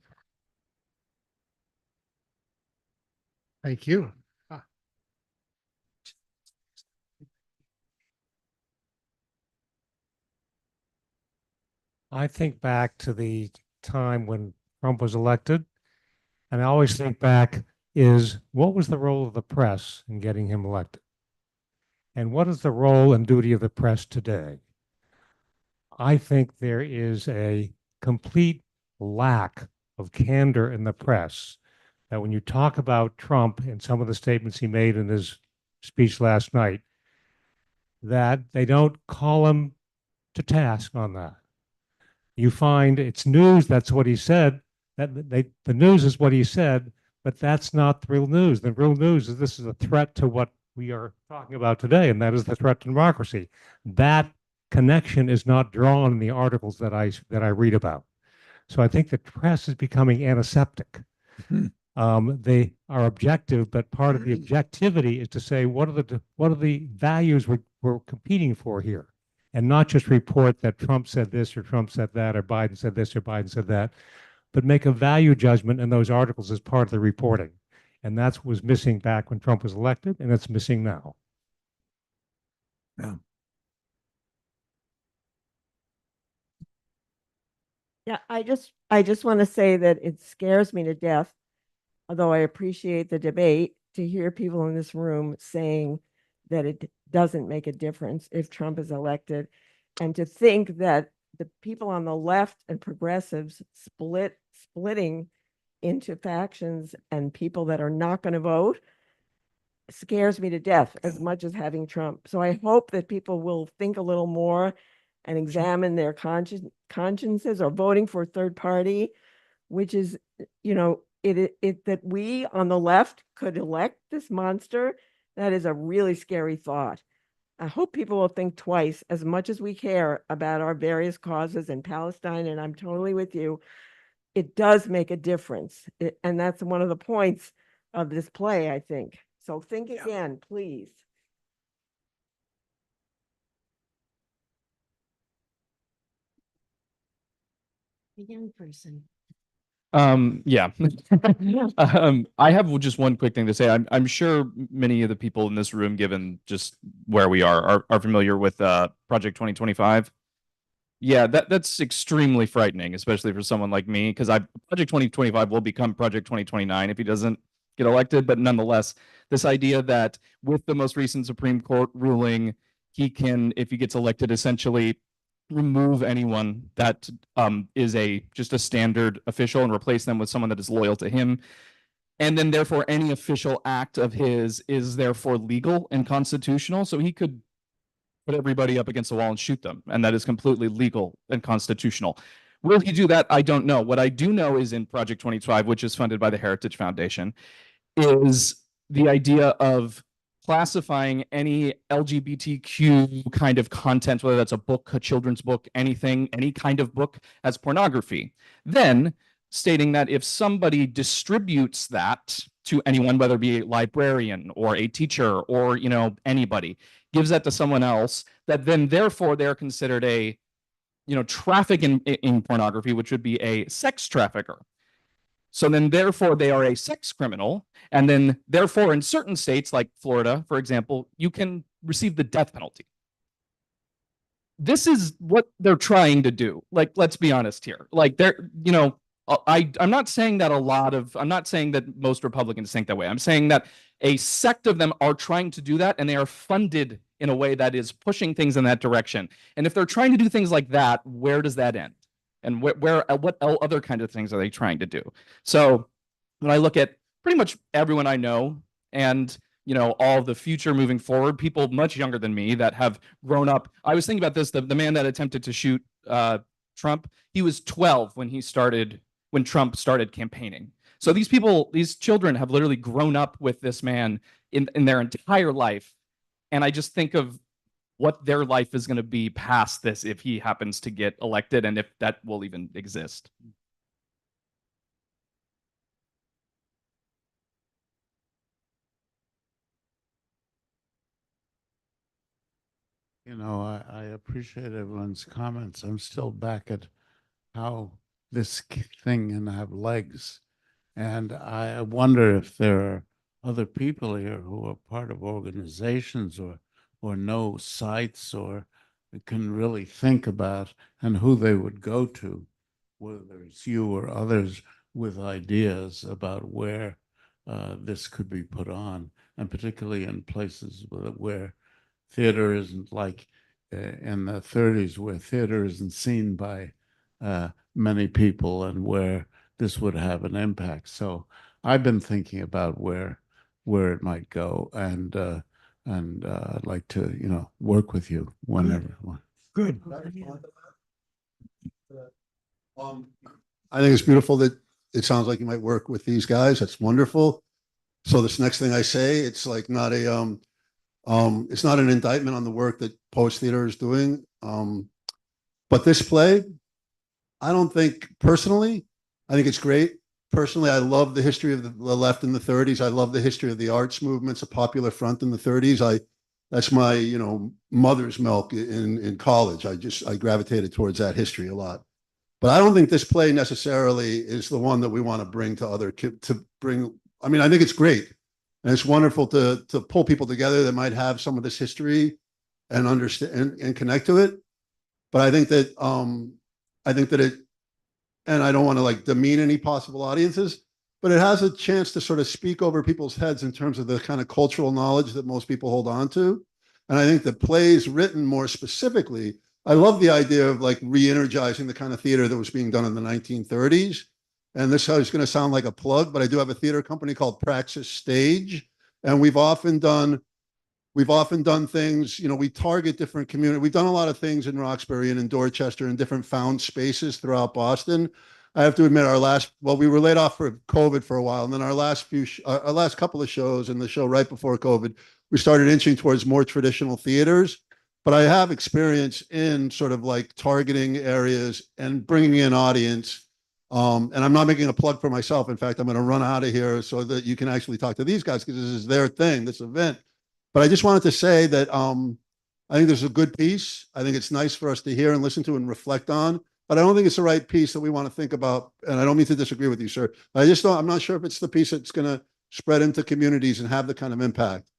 Thank you. I think back to the time when Trump was elected, and I always think back is what was the role of the press in getting him elected? And what is the role and duty of the press today? I think there is a complete lack of candor in the press that when you talk about Trump and some of the statements he made in his speech last night, that they don't call him to task on that. You find it's news, that's what he said, the news is what he said, but that's not the real news. The real news is this is a threat to what we are talking about today, and that is the threat to democracy. That connection is not drawn in the articles that I read about. So I think the press is becoming antiseptic. They are objective, but part of the objectivity is to say what are the values we're competing for here, and not just report that Trump said this or Trump said that or Biden said this or Biden said that, but make a value judgment in those articles as part of the reporting. And that's what was missing back when Trump was elected, and it's missing now. Yeah. Yeah, I just want to say that it scares me to death, although I appreciate the debate, to hear people in this room saying that it doesn't make a difference if Trump is elected, and to think that the people on the left and progressives splitting into factions and people that are not going to vote scares me to death as much as having Trump. So I hope that people will think a little more and examine their consciences, or voting for a third party, which is, that we on the left could elect this monster. That is a really scary thought. I hope people will think twice, as much as we care about our various causes in Palestine, and I'm totally with you. It does make a difference. And that's one of the points of this play, I think. So think again, please. A young person. Yeah. I have just one quick thing to say. I'm sure many of the people in this room, given just where we are familiar with Project 2025. Yeah, that's extremely frightening, especially for someone like me, because Project 2025 will become Project 2029 if he doesn't get elected. But nonetheless, this idea that with the most recent Supreme Court ruling, he can, if he gets elected, essentially remove anyone that is just a standard official and replace them with someone that is loyal to him. And then therefore any official act of his is therefore legal and constitutional. So he could put everybody up against the wall and shoot them. And that is completely legal and constitutional. Will he do that? I don't know. What I do know is in Project 25, which is funded by the Heritage Foundation, is the idea of classifying any LGBTQ kind of content, whether that's a book, a children's book, anything, any kind of book, as pornography. Then stating that if somebody distributes that to anyone, whether it be a librarian or a teacher or, you know, anybody, gives that to someone else, that then therefore they're considered a, you know, traffic in pornography, which would be a sex trafficker. So then therefore they are a sex criminal. And then therefore in certain states like Florida, for example, you can receive the death penalty. This is what they're trying to do. Like, let's be honest here. Like they're, you know, I'm not saying that I'm not saying that most Republicans think that way. I'm saying that a sect of them are trying to do that, and they are funded in a way that is pushing things in that direction. And if they're trying to do things like that, where does that end? And what other kind of things are they trying to do? So when I look at pretty much everyone I know, and you know, all the future moving forward, people much younger than me that have grown up. I was thinking about this, the man that attempted to shoot Trump, he was 12 when Trump started campaigning. So these people, these children have literally grown up with this man in their entire life. And I just think of what their life is going to be past this if he happens to get elected, and if that will even exist. You know, I appreciate everyone's comments. I'm still back at how this thing can have legs. And I wonder if there are other people here who are part of organizations or know sites or can really think about, and who they would go to, whether it's you or others, with ideas about where this could be put on, and particularly in places where theater isn't like in the 30s, where theater isn't seen by many people, and where this would have an impact. So I've been thinking about where it might go, and I'd like to, you know, work with you whenever. Good. I think it's beautiful that it sounds like you might work with these guys. That's wonderful. So this next thing I say, it's like not a it's not an indictment on the work that Poets Theater is doing. But this play, I don't think personally, I think it's great. Personally, I love the history of the left in the 30s. I love the history of the arts movements, a popular front in the 30s. That's my, you know, mother's milk in college. I gravitated towards that history a lot. But I don't think this play necessarily is the one that we want to bring to other to bring. I mean, I think it's great. And it's wonderful to pull people together that might have some of this history and understand and connect to it. But I think that it, and I don't want to like demean any possible audiences, but it has a chance to sort of speak over people's heads in terms of the kind of cultural knowledge that most people hold on to. And I think the plays written more specifically, I love the idea of like re-energizing the kind of theater that was being done in the 1930s. And this is going to sound like a plug, but I do have a theater company called Praxis Stage. And we've often done things, you know, we target different communities. We've done a lot of things in Roxbury and in Dorchester and different found spaces throughout Boston. I have to admit we were laid off for COVID for a while. And then our last couple of shows and the show right before COVID, we started inching towards more traditional theaters. But I have experience in sort of like targeting areas and bringing in audience. And I'm not making a plug for myself. In fact, I'm going to run out of here so that you can actually talk to these guys, because this is their thing, this event. But I just wanted to say that I think there's a good piece. I think it's nice for us to hear and listen to and reflect on. But I don't think it's the right piece that we want to think about. And I don't mean to disagree with you, sir. I'm not sure if it's the piece that's going to spread into communities and have the kind of impact.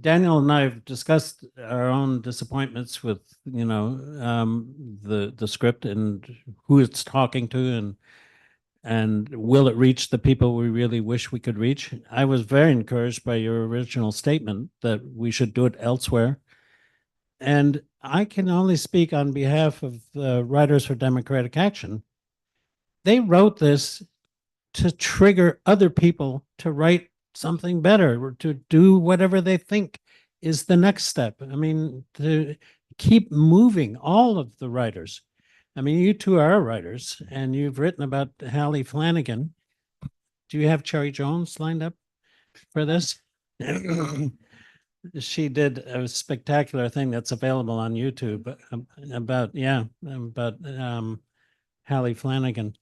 Daniel and I have discussed our own disappointments with, you know, the script and who it's talking to, and will it reach the people we really wish we could reach. I was very encouraged by your original statement that we should do it elsewhere. And I can only speak on behalf of the Writers for Democratic Action. They wrote this to trigger other people to write something better, or to do whatever they think is the next step. I mean, to keep moving, all of the writers. I mean, you two are writers, and you've written about Hallie Flanagan. Do you have Cherry Jones lined up for this? She did a spectacular thing that's available on YouTube about Hallie Flanagan.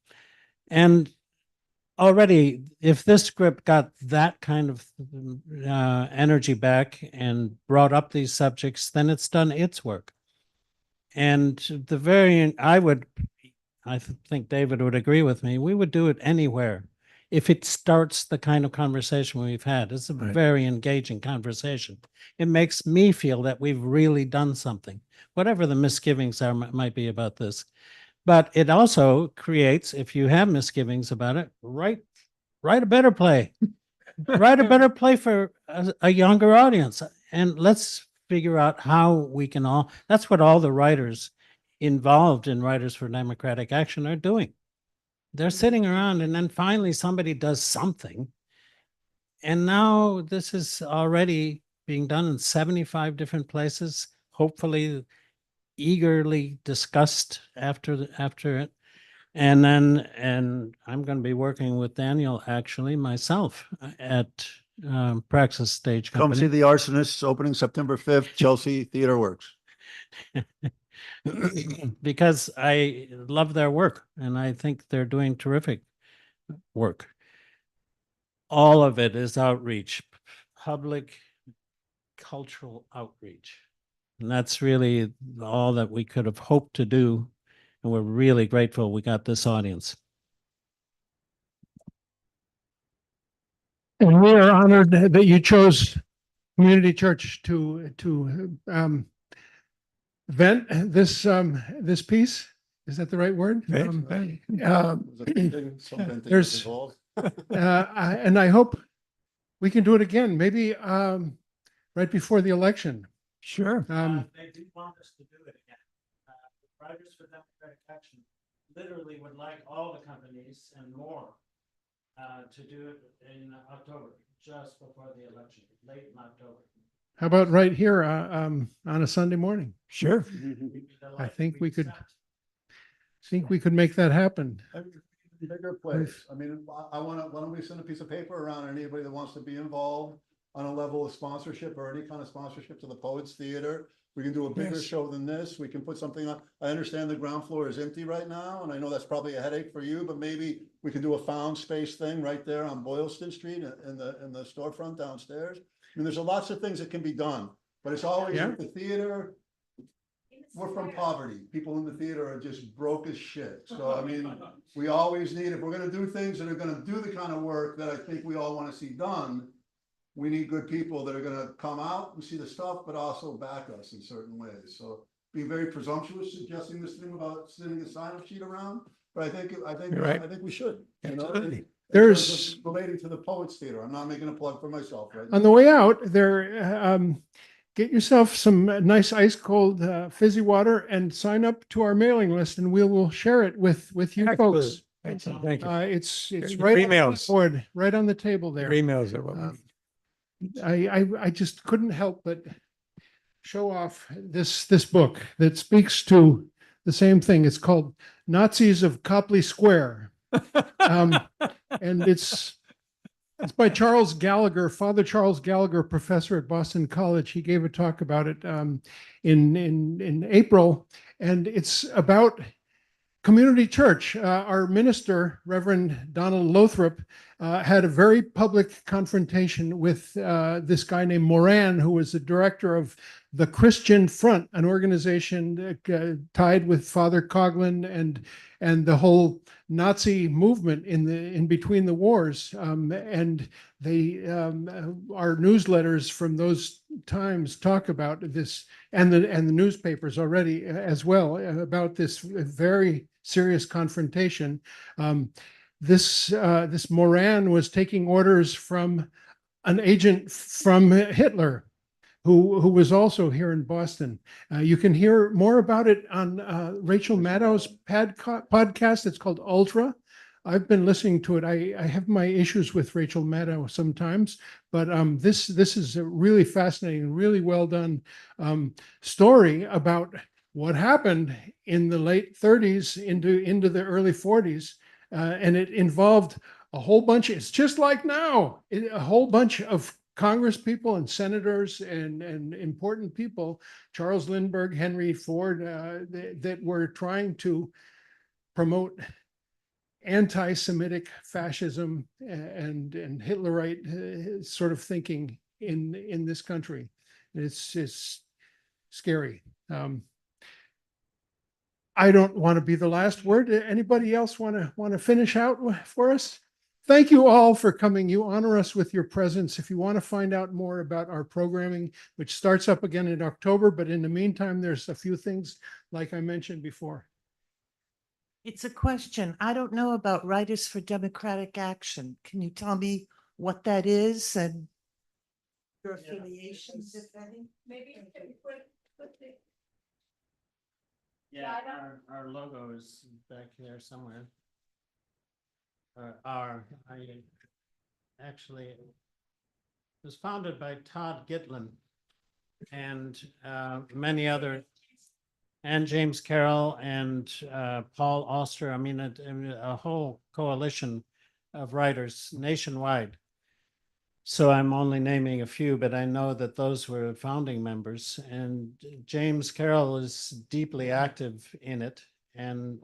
And already, if this script got that kind of energy back and brought up these subjects, then it's done its work. And I think David would agree with me, we would do it anywhere if it starts the kind of conversation we've had. It's a very engaging conversation. It makes me feel that we've really done something, whatever the misgivings might be about this. But it also creates, if you have misgivings about it, write a better play. Write a better play for a younger audience. And let's figure out how we can all, that's what all the writers involved in Writers for Democratic Action are doing. They're sitting around and then finally somebody does something. And now this is already being done in 75 different places, hopefully eagerly discussed after it. And I'm going to be working with Daniel, actually, myself at Praxis Stage Come Company. see The Arsonists opening September 5th, Chelsea Theater Works. Because I love their work and I think they're doing terrific work. All of it is outreach, public cultural outreach. And that's really all that we could have hoped to do. And we're really grateful we got this audience. And we are honored that you chose Community Church to vent this piece. Is that the right word? There's and I hope we can do it again, maybe right before the election. Sure. They do want us to do it again. Writers for Democratic Action literally would like all the companies and more to do it in October, just before the election, late in October. How about right here on a Sunday morning? Sure. I think we could make that happen. Bigger place. I mean, why don't we send a piece of paper around and anybody that wants to be involved on a level of sponsorship or any kind of sponsorship to the Poets Theater. We can do a bigger show than this. We can put something on. I understand the ground floor is empty right now, and I know that's probably a headache for you, but maybe we can do a found space thing right there on Boylston Street in the storefront downstairs. I mean, there's lots of things that can be done, but it's always with the theater. We're from poverty. People in the theater are just broke as shit. So, I mean, we always need, if we're going to do things that are going to do the kind of work that I think we all want to see done, we need good people that are going to come out and see the stuff, but also back us in certain ways. So being very presumptuous, suggesting this thing about sending a sign-up sheet around, but I think we should. Absolutely. There's relating to the Poets Theater. I'm not making a plug for myself right on the way out there. Get yourself some nice ice cold fizzy water and sign up to our mailing list, and we will share it with you folks. Excellent. Thank you. It's Your right on the emails. board, right on the table there. Your emails are what we need. I just couldn't help but show off this book that speaks to the same thing. It's called Nazis of Copley Square. And it's by Charles Gallagher, Father Charles Gallagher, professor at Boston College. He gave a talk about it in April, and it's about community church. Our minister, Reverend Donald Lothrop, had a very public confrontation with this guy named Moran, who was the director of the Christian Front, an organization tied with Father Coughlin and the whole Nazi movement in between the wars. And they our newsletters from those times talk about this, and the newspapers already as well, about this very serious confrontation. This Moran was taking orders from an agent from Hitler, who was also here in Boston. You can hear more about it on Rachel Maddow's podcast. It's called Ultra. I've been listening to it. I have my issues with Rachel Maddow sometimes, but this is a really fascinating, really well done story about what happened in the late 30s into the early 40s. And it involved a whole bunch, it's just like now, a whole bunch of Congress people and senators and important people, Charles Lindbergh, Henry Ford, that were trying to promote anti-Semitic fascism and Hitlerite sort of thinking in this country. It's scary. I don't want to be the last word. Anybody else want to finish out for us? Thank you all for coming. You honor us with your presence. If you want to find out more about our programming, which starts up again in October, but in the meantime, there's a few things like I mentioned before. It's a question. I don't know about Writers for Democratic Action. Can you tell me what that is and your affiliations, if any? Maybe Yeah, our logo is back there somewhere. Actually, it was founded by Todd Gitlin and many other, and James Carroll and Paul Auster. I mean, a whole coalition of writers nationwide. So I'm only naming a few, but I know that those were founding members, and James Carroll is deeply active in it. And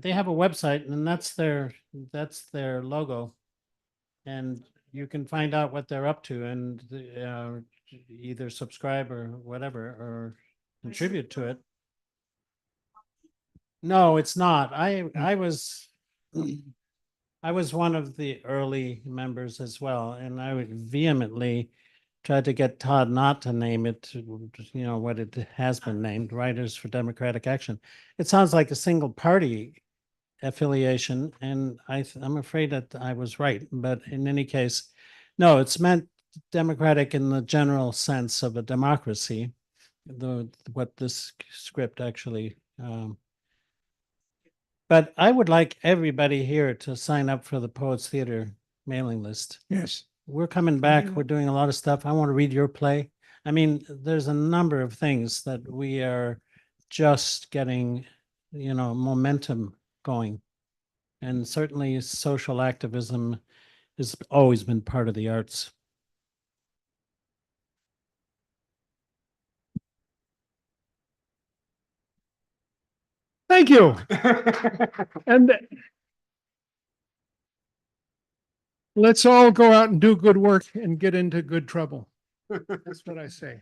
they have a website, and that's their logo, and you can find out what they're up to and either subscribe or whatever or contribute to it. No, it's not. I was one of the early members as well, and I would vehemently try to get Todd not to name it, what it has been named, Writers for Democratic Action. It sounds like a single party affiliation, and I'm afraid that I was right. But in any case, no, it's meant democratic in the general sense of a democracy, what this script actually but I would like everybody here to sign up for the Poets Theater mailing list. Yes. We're coming back. We're doing a lot of stuff. I want to read your play. I mean, there's a number of things that we are just getting, momentum going. And certainly social activism has always been part of the arts. Thank you. And let's all go out and do good work and get into good trouble. That's what I say.